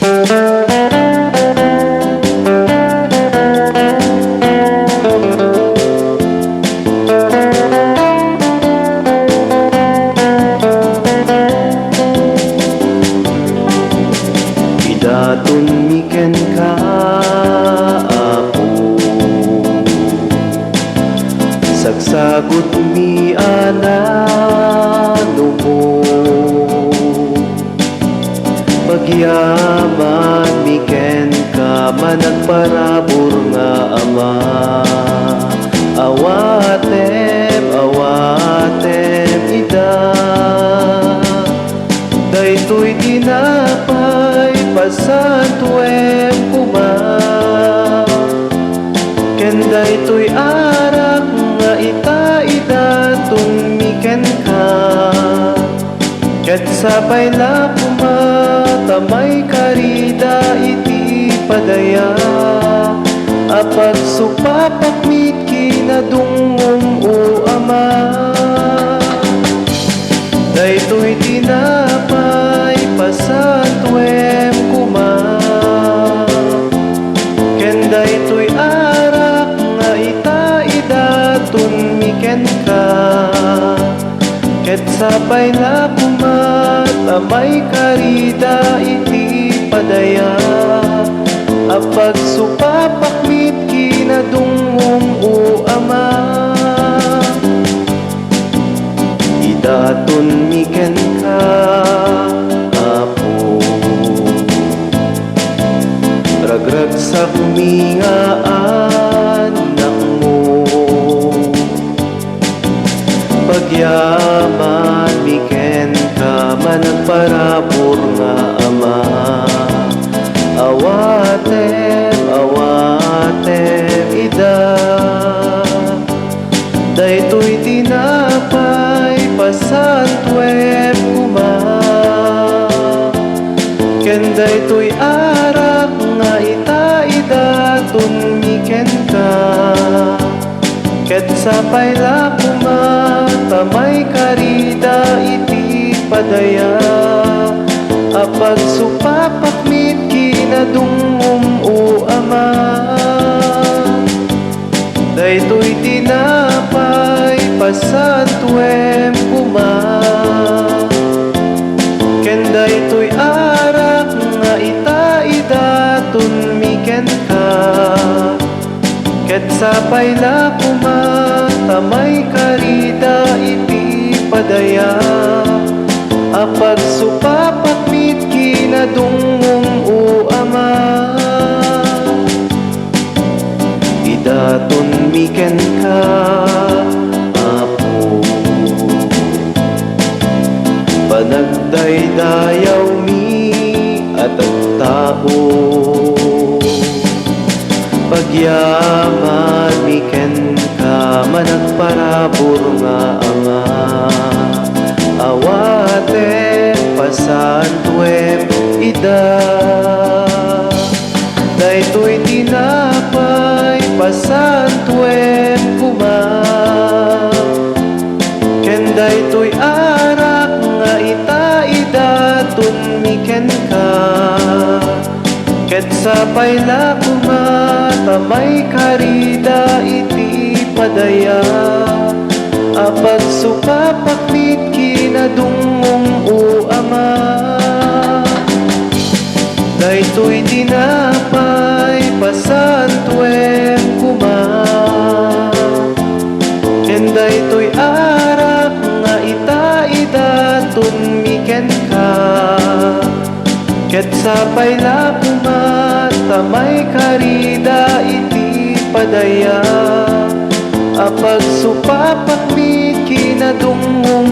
Idatun miken ka apo, sagsagot mi anano mo. Pagyaman miken ka managparabor nga ama. Awatem ida, daytoy tinapay pasantuem kuma. Ken daytoy arak nga ita-idatong miken ka. Ket sapay la kuma tamay karida iti padaya. Apag supapakmit kinadungom o ama. Daytoy tinapay pasantuem kuma. Ken daytoy arak nga ita-idatun miken ka. Ket sapay la kuma tamay karida iti padaya. Apag supapakmit kinadungom o ama. Idatun miken ka apo, ragragsak mi nga anak mo. Pagyaman miken ka managparabor nga ama. Awatem ida, daytoy tinapay pasantuem kuma. Ken daytoy arak nga ita-idatun miken ka. Ket sapay la kuma tamay karida iti padaya. Apag supapakmit kinadungom o ama. Daytoy tinapay pasantuem kuma. Ken daytoy arak nga ita-idatun miken ka. Ket sapay la kuma tamay karida iti padaya. Apag supapakmit kinadungom o ama. Idatun miken ka apo, panagdaydayaw mi at tao. Pagyaman miken ka managparabor nga ama. Awatem pasantuem ida, daytoy tinapay pasantuem kuma. Ken daytoy arak nga ita-idatun miken ka. Ket sapay la kuma tamay karida iti padaya. Apag supapakmit kinadungom o ama. Daytoy tinapay pasantuem kuma. Ken daytoy arak nga ita-idatun miken ka. Ket sapay la kuma tamay karida iti padaya. Apag supapakmit kinadungom